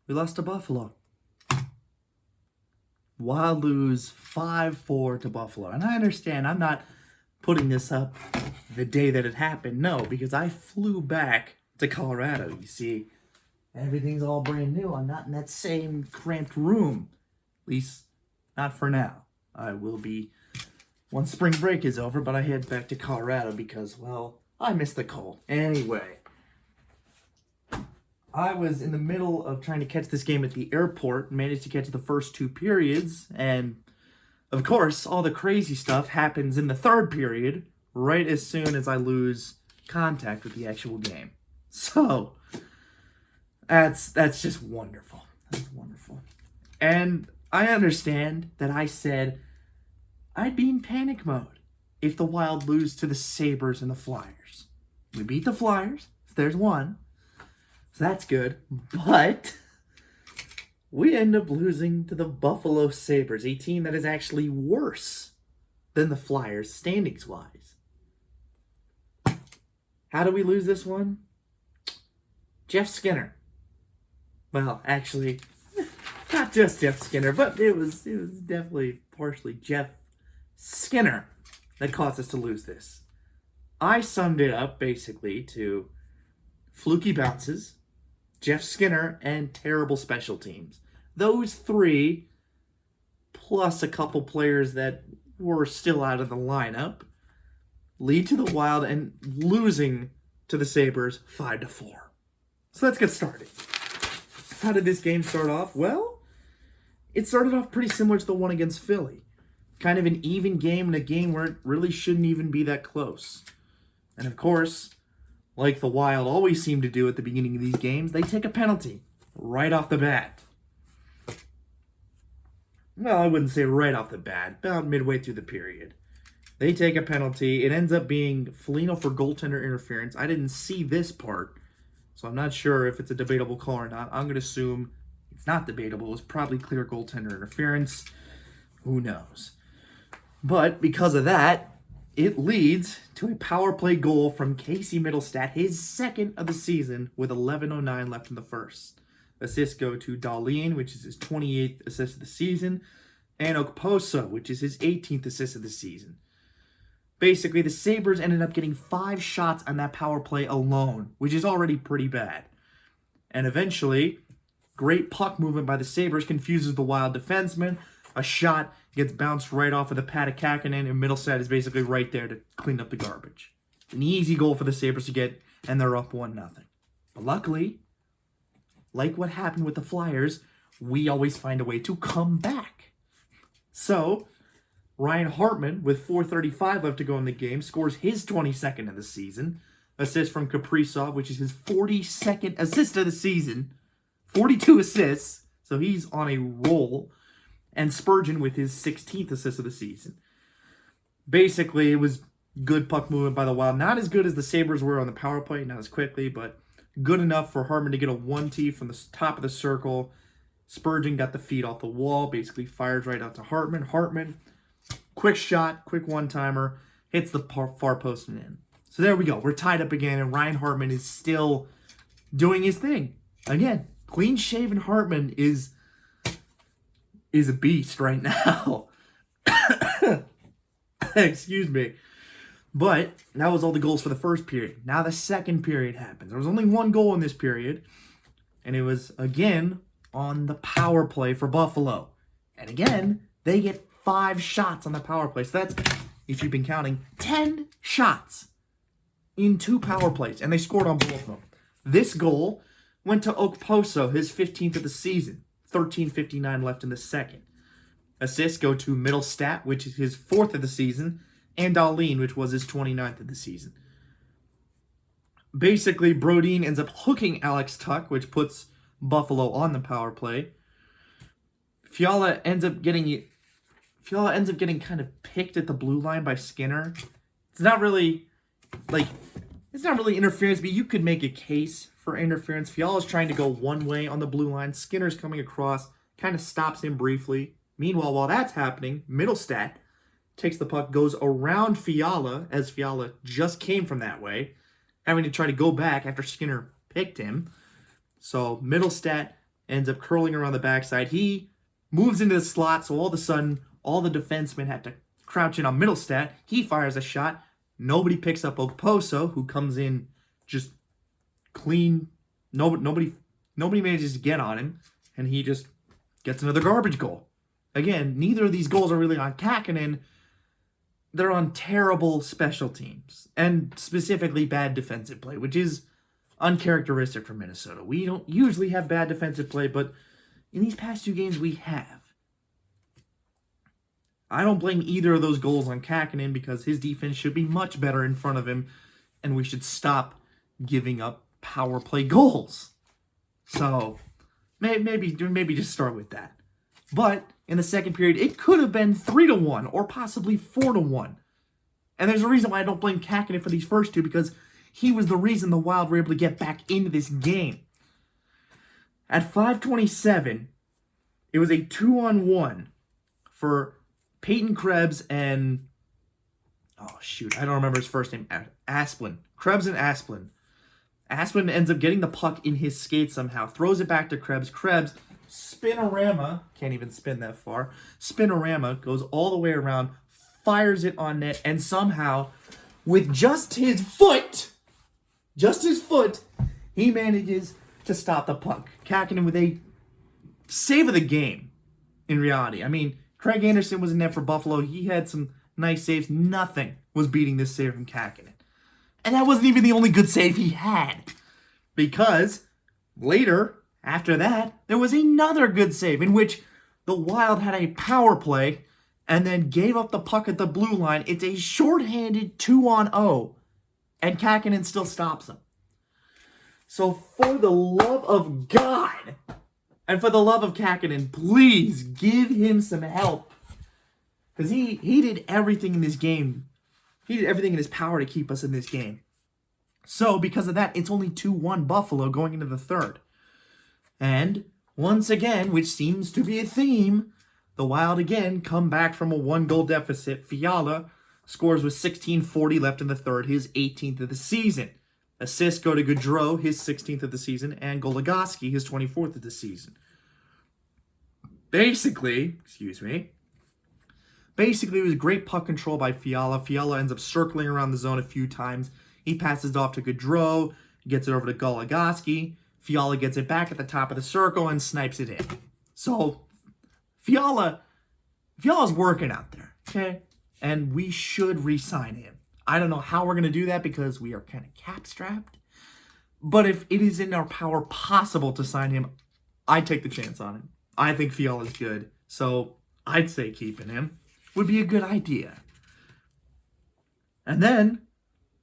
We lost to Buffalo. Wild lose 5-4 to Buffalo. And I understand I'm not putting this up the day that it happened. No, because I flew back to Colorado. You see, everything's all brand new. I'm not in that same cramped room. At least, not for now. I will be once spring break is over, but I head back to Colorado because, well, I miss the cold. Anyway, I was in the middle of trying to catch this game at the airport, managed to catch the first two periods, and of course, all the crazy stuff happens in the third period, right as soon as I lose contact with the actual game. So, that's just wonderful. That's wonderful. And I understand that I said I'd be in panic mode if the Wild lose to the Sabres and the Flyers. We beat the Flyers, so there's one. So that's good. But we end up losing to the Buffalo Sabres, a team that is actually worse than the Flyers standings-wise. How do we lose this one? Jeff Skinner. Well, actually, not just Jeff Skinner, but it was definitely partially Jeff Skinner that caused us to lose this. I summed it up basically to fluky bounces, Jeff Skinner, and terrible special teams. Those three, plus a couple players that were still out of the lineup, lead to the Wild and losing to the Sabres 5-4. So let's get started. How did this game start off? Well, it started off pretty similar to the one against Philly. Kind of an even game, and a game where it really shouldn't even be that close. And of course, like the Wild always seem to do at the beginning of these games, they take a penalty right off the bat. Well, I wouldn't say right off the bat, about midway through the period. They take a penalty. It ends up being Foligno for goaltender interference. I didn't see this part, so I'm not sure if it's a debatable call or not. I'm going to assume it's not debatable. It's probably clear goaltender interference. Who knows? But because of that, it leads to a power play goal from Casey Middlestat, his second of the season, with 11:09 left in the first. Assists go to Darlene, which is his 28th assist of the season, and Okposo, which is his 18th assist of the season. Basically, the Sabres ended up getting 5 shots on that power play alone, which is already pretty bad. And eventually, great puck movement by the Sabres confuses the Wild defenseman. A shot gets bounced right off of the pad of Kakkonen, and Middlestat is basically right there to clean up the garbage. An easy goal for the Sabres to get, and they're up 1-0. But luckily, like what happened with the Flyers, we always find a way to come back. So, Ryan Hartman, with 4:35 left to go in the game, scores his 22nd of the season. Assist from Kaprizov, which is his 42nd assist of the season. 42 assists, so he's on a roll. And Spurgeon with his 16th assist of the season. Basically, it was good puck movement by the Wild. Not as good as the Sabres were on the power play, not as quickly, but good enough for Hartman to get a 1-T from the top of the circle. Spurgeon got the feed off the wall, basically fires right out to Hartman. Hartman, quick shot, quick one-timer, hits the far post and in. So there we go. We're tied up again, and Ryan Hartman is still doing his thing. Again, clean-shaven Hartman is a beast right now. Excuse me. But that was all the goals for the first period. Now the second period happens. There was only one goal in this period, and it was, again, on the power play for Buffalo. And again, they get 5 shots on the power play. So that's, if you've been counting, 10 shots in 2 power plays, and they scored on both of them. This goal went to Okposo, his 15th of the season. 13:59 left in the second. Assists go to Middlestat, which is his 4th of the season, and Darlene, which was his 29th of the season. Basically, Brodin ends up hooking Alex Tuck, which puts Buffalo on the power play. Fiala ends up getting kind of picked at the blue line by Skinner. It's not really interference, but you could make a case for interference. Fiala's trying to go one way on the blue line. Skinner's coming across, kind of stops him briefly. Meanwhile, while that's happening, Middlestat takes the puck, goes around Fiala, as Fiala just came from that way, having to try to go back after Skinner picked him. So Middlestat ends up curling around the backside. He moves into the slot, so all of a sudden, all the defensemen had to crouch in on middle stat. He fires a shot. Nobody picks up Okposo, who comes in just clean. Nobody manages to get on him, and he just gets another garbage goal. Again, neither of these goals are really on Kakkonen. They're on terrible special teams, and specifically bad defensive play, which is uncharacteristic for Minnesota. We don't usually have bad defensive play, but in these past 2 games, we have. I don't blame either of those goals on Kakkonen because his defense should be much better in front of him, and we should stop giving up power play goals. So, maybe just start with that. But in the second period, it could have been 3-1 or possibly 4-1. And there's a reason why I don't blame Kakkonen for these first 2, because he was the reason the Wild were able to get back into this game. At 5:27, it was a 2-on-1 for Peyton Krebs and... oh, shoot. I don't remember his first name. Asplund. Krebs and Asplund. Asplund ends up getting the puck in his skate somehow. Throws it back to Krebs. Krebs, spinorama. Can't even spin that far. Spinorama goes all the way around. Fires it on net. And somehow, with just his foot, he manages to stop the puck. Kakkonen with a save of the game, in reality. I mean, Craig Anderson was in net for Buffalo. He had some nice saves. Nothing was beating this save from Kakkonen. And that wasn't even the only good save he had. Because later, after that, there was another good save in which the Wild had a power play and then gave up the puck at the blue line. It's a shorthanded 2-on-0. And Kakkonen still stops him. So for the love of God, and for the love of Kakkonen, please give him some help. Because he did everything in this game. He did everything in his power to keep us in this game. So because of that, it's only 2-1 Buffalo going into the third. And once again, which seems to be a theme, the Wild again come back from a 1-goal deficit. Fiala scores with 16:40 left in the third, his 18th of the season. Assists go to Gaudreau, his 16th of the season, and Goligoski, his 24th of the season. Basically, it was great puck control by Fiala. Fiala ends up circling around the zone a few times. He passes it off to Gaudreau, gets it over to Goligoski. Fiala gets it back at the top of the circle and snipes it in. So, Fiala's working out there, okay? And we should re-sign him. I don't know how we're going to do that because we are kind of cap-strapped. But if it is in our power possible to sign him, I'd take the chance on him. I think Fiala's good, so I'd say keeping him would be a good idea. And then,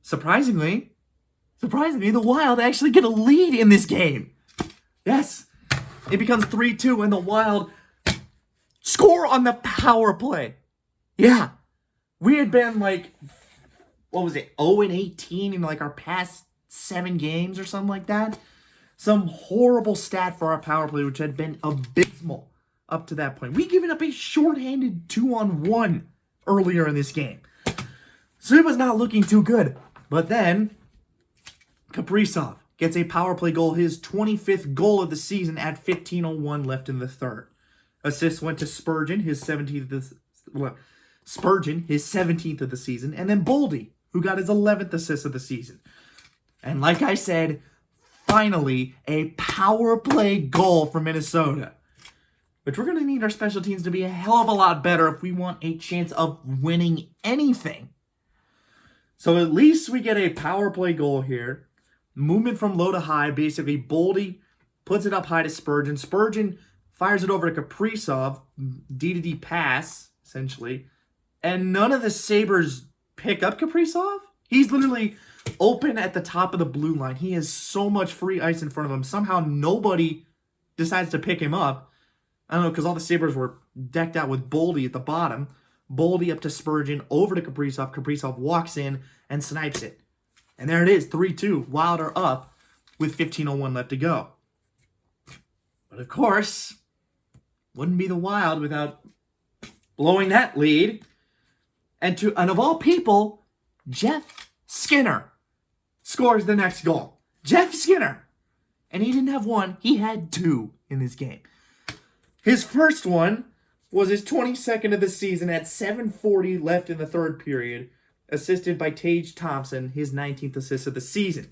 surprisingly, the Wild actually get a lead in this game. Yes, it becomes 3-2 and the Wild score on the power play. Yeah, we had been like, 0-18 in like our past 7 games or something like that. Some horrible stat for our power play, which had been abysmal up to that point. We given up a shorthanded 2-on-1 earlier in this game. So it was not looking too good. But then, Kaprizov gets a power play goal, his 25th goal of the season at 15:01 left in the third. Assists went to Spurgeon, his 17th of the season, and then Boldy, who got his 11th assist of the season. And like I said, finally, a power play goal for Minnesota. Which we're going to need our special teams to be a hell of a lot better if we want a chance of winning anything. So at least we get a power play goal here. Movement from low to high. Basically, Boldy puts it up high to Spurgeon. Spurgeon fires it over to Kaprizov. D-to-D pass, essentially. And none of the Sabres pick up Kaprizov. He's literally open at the top of the blue line. He has so much free ice in front of him. Somehow nobody decides to pick him up. I don't know, because all the Sabres were decked out with Boldy at the bottom. Boldy up to Spurgeon, over to Kaprizov. Kaprizov walks in and snipes it. And there it is, 3-2. Wild are up with 15:01 left to go. But of course, wouldn't be the Wild without blowing that lead. And of all people, Jeff Skinner scores the next goal. Jeff Skinner. And he didn't have one, he had two in this game. His first one was his 22nd of the season at 7:40 left in the third period, assisted by Tage Thompson, his 19th assist of the season.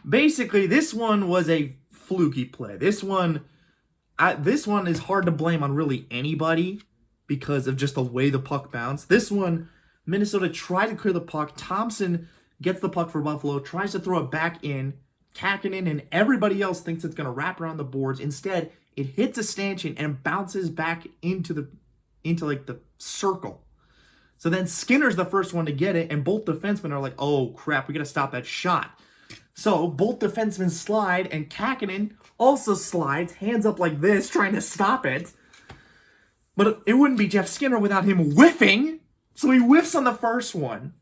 Basically, this one was a fluky play. This one is hard to blame on really anybody because of just the way the puck bounced. This one, Minnesota tried to clear the puck. Thompson gets the puck for Buffalo, tries to throw it back in. Kakkonen and everybody else thinks it's going to wrap around the boards. Instead, it hits a stanchion and bounces back into the circle. So then Skinner's the first one to get it, and both defensemen are like, oh crap, we got to stop that shot. So both defensemen slide, and Kakkonen also slides, hands up like this, trying to stop it. But it wouldn't be Jeff Skinner without him whiffing. So he whiffs on the first one.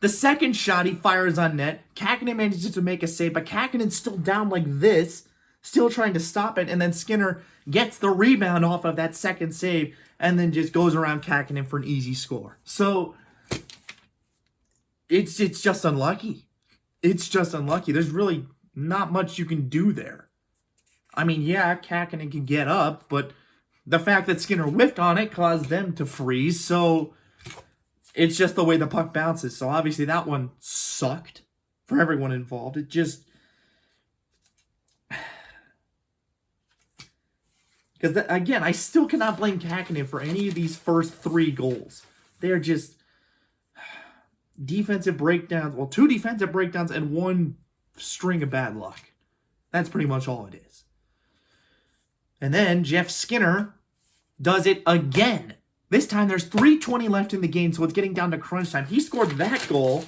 The second shot he fires on net. Kakkonen manages to make a save, but Kakkonen's still down like this, still trying to stop it, and then Skinner gets the rebound off of that second save and then just goes around Kakkonen for an easy score. So it's just unlucky. It's just unlucky. There's really not much you can do there. I mean, yeah, Kakkonen can get up, but the fact that Skinner whiffed on it caused them to freeze, so it's just the way the puck bounces. So obviously that one sucked for everyone involved. It just... Because, again, I still cannot blame Kakkonen for any of these first three goals. They are just defensive breakdowns. Well, two defensive breakdowns and one string of bad luck. That's pretty much all it is. And then Jeff Skinner does it again. This time there's 3:20 left in the game, so it's getting down to crunch time. He scored that goal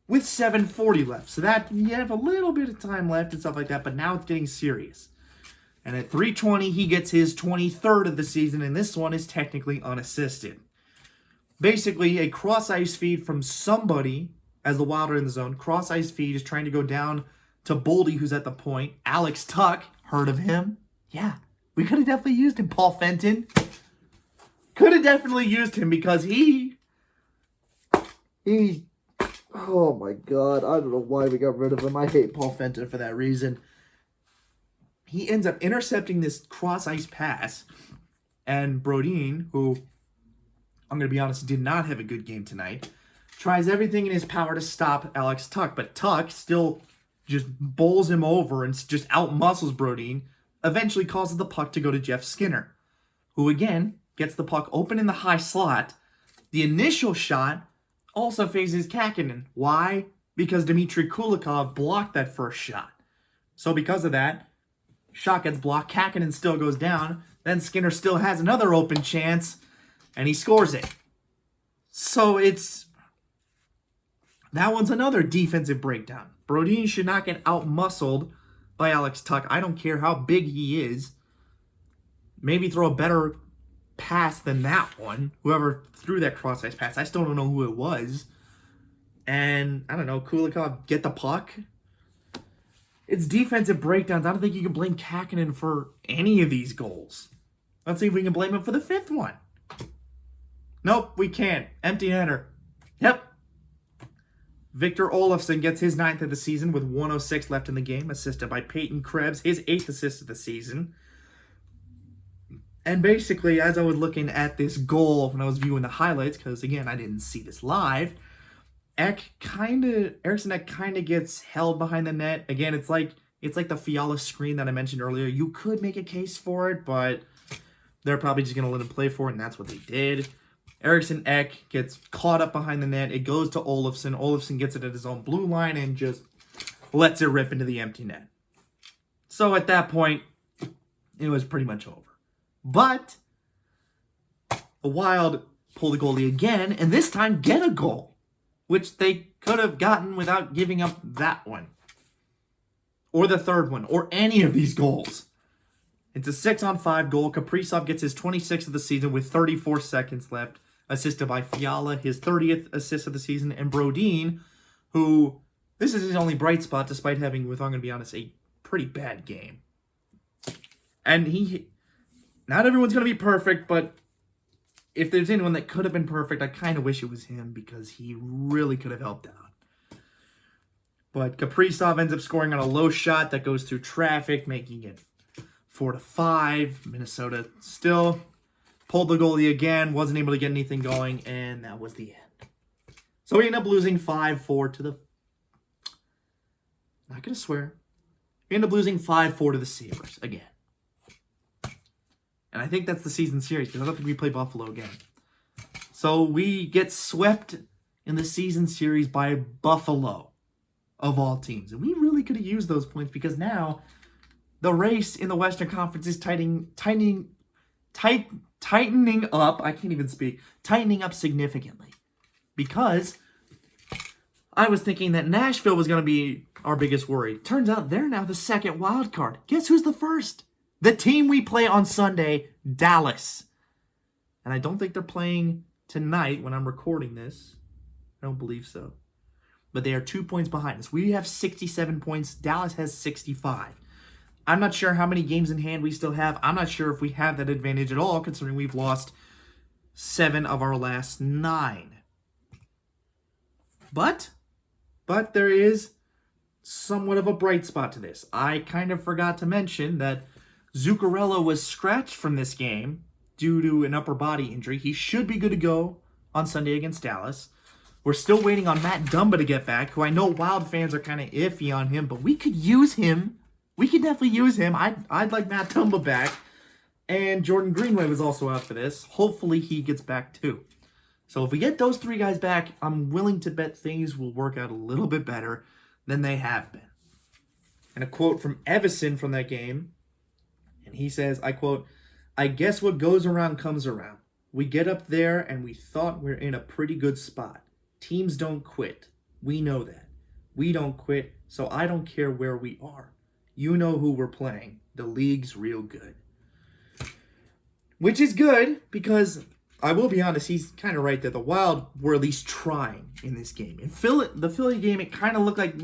with 7:40 left. So that you have a little bit of time left and stuff like that, but now it's getting serious. And at 3:20, he gets his 23rd of the season, and this one is technically unassisted. Basically, a cross-ice feed from somebody as the Wild are in the zone. Cross-ice feed is trying to go down to Boldy, who's at the point. Alex Tuck, heard of him? Yeah, we could have definitely used him. Paul Fenton. Could have definitely used him because he... Oh my god, I don't know why we got rid of him. I hate Paul Fenton for that reason. He ends up intercepting this cross-ice pass, and Brodin, who, I'm going to be honest, did not have a good game tonight, tries everything in his power to stop Alex Tuck, but Tuck still just bowls him over and just outmuscles Brodin, eventually causes the puck to go to Jeff Skinner, who again gets the puck open in the high slot. The initial shot also faces Kakkonen. Why? Because Dmitry Kulikov blocked that first shot. So because of that, shot gets blocked, Kakkonen still goes down, then Skinner still has another open chance, and he scores it. So that one's another defensive breakdown. Brodin should not get outmuscled by Alex Tuck. I don't care how big he is. Maybe throw a better pass than that one. Whoever threw that cross-ice pass, I still don't know who it was. And, I don't know, Kulikov get the puck. It's defensive breakdowns. I don't think you can blame Kakkonen for any of these goals. Let's see if we can blame him for the fifth one. Nope, we can't. Empty netter. Yep. Victor Olofsson gets his 9th of the season with 1:06 left in the game, assisted by Peyton Krebs, his 8th assist of the season. And basically, as I was looking at this goal when I was viewing the highlights, because again, I didn't see this live, Eriksson Ek kind of gets held behind the net. Again, it's like the Fiala screen that I mentioned earlier. You could make a case for it, but they're probably just going to let him play for it, and that's what they did. Eriksson Ek gets caught up behind the net. It goes to Olofsson. Olofsson gets it at his own blue line and just lets it rip into the empty net. So at that point, it was pretty much over. But the Wild pull the goalie again, and this time get a goal, which they could have gotten without giving up that one, or the third one, or any of these goals. It's a 6-on-5 goal. Kaprizov gets his 26th of the season with 34 seconds left, assisted by Fiala, his 30th assist of the season, and Brodin, who, this is his only bright spot, despite having, if I'm going to be honest, a pretty bad game. And not everyone's going to be perfect, but if there's anyone that could have been perfect, I kind of wish it was him because he really could have helped out. But Kaprizov ends up scoring on a low shot that goes through traffic, making it 4-5. Minnesota still pulled the goalie again, wasn't able to get anything going, and that was the end. So we end up losing 5-4 to the... Not going to swear. We end up losing 5-4 to the Sabres again. And I think that's the season series, because I don't think we play Buffalo again. So we get swept in the season series by Buffalo, of all teams. And we really could have used those points, because now the race in the Western Conference is tightening up. I can't even speak. Tightening up significantly. Because I was thinking that Nashville was going to be our biggest worry. Turns out they're now the second wild card. Guess who's the first? The team we play on Sunday, Dallas. And I don't think they're playing tonight when I'm recording this. I don't believe so. But they are 2 points behind us. We have 67 points. Dallas has 65. I'm not sure how many games in hand we still have. I'm not sure if we have that advantage at all, considering we've lost 7 of our last 9. But there is somewhat of a bright spot to this. I kind of forgot to mention that Zuccarello was scratched from this game due to an upper body injury. He should be good to go on Sunday against Dallas. We're still waiting on Matt Dumba to get back, who I know Wild fans are kind of iffy on him, but we could use him. We could definitely use him. I'd like Matt Dumba back. And Jordan Greenway was also out for this. Hopefully he gets back too. So if we get those 3 guys back, I'm willing to bet things will work out a little bit better than they have been. And a quote from Evison from that game. And he says, I quote, "I guess what goes around comes around. We get up there and we thought we're in a pretty good spot. Teams don't quit. We know that. We don't quit, so I don't care where we are. You know who we're playing. The league's real good." Which is good, because I will be honest, he's kind of right that the Wild were at least trying in this game. In the Philly game, it kind of looked like,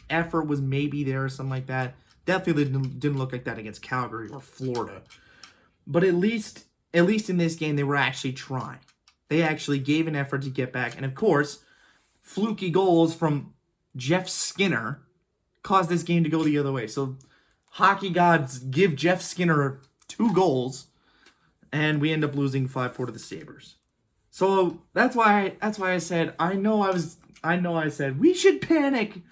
effort was maybe there or something like that. Definitely didn't look like that against Calgary or Florida. But at least in this game, they were actually trying. They actually gave an effort to get back. And of course, fluky goals from Jeff Skinner caused this game to go the other way. So hockey gods give Jeff Skinner 2 goals, and we end up losing 5-4 to the Sabres. So that's why I said I said we should panic,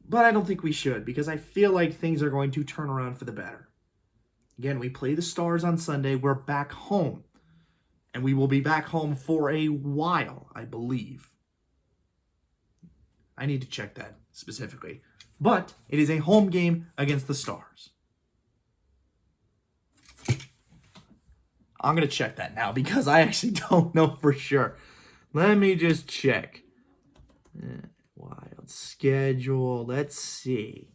but I don't think we should, because I feel like things are going to turn around for the better. Again, we play the Stars on Sunday. We're back home. And we will be back home for a while, I believe. I need to check that specifically. But it is a home game against the Stars. I'm going to check that now, because I actually don't know for sure. Let me just check. Wild schedule. Let's see.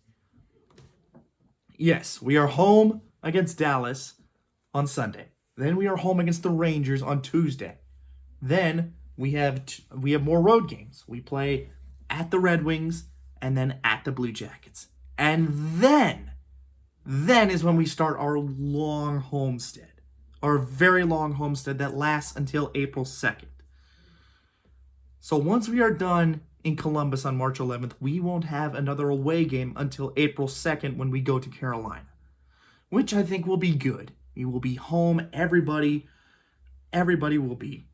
Yes, we are home against Dallas on Sunday. Then we are home against the Rangers on Tuesday. Then we have more road games. We play at the Red Wings and then at the Blue Jackets. And then is when we start our long homestead. Our very long homestead that lasts until April 2nd. So once we are done in Columbus on March 11th, we won't have another away game until April 2nd when we go to Carolina, which I think will be good. We will be home. Everybody will be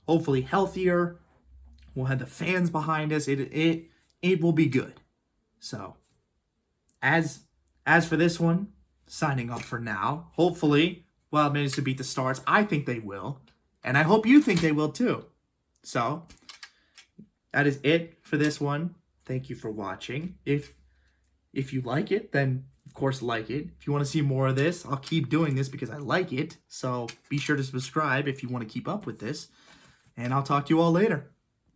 hopefully healthier. We'll have the fans behind us. It will be good. So, as for this one, signing off for now. Hopefully, Wild managed to beat the Stars. I think they will, and I hope you think they will too. So, that is it for this one. Thank you for watching. If you like it, then of course like it. If you want to see more of this, I'll keep doing this because I like it. So be sure to subscribe if you want to keep up with this. And I'll talk to you all later.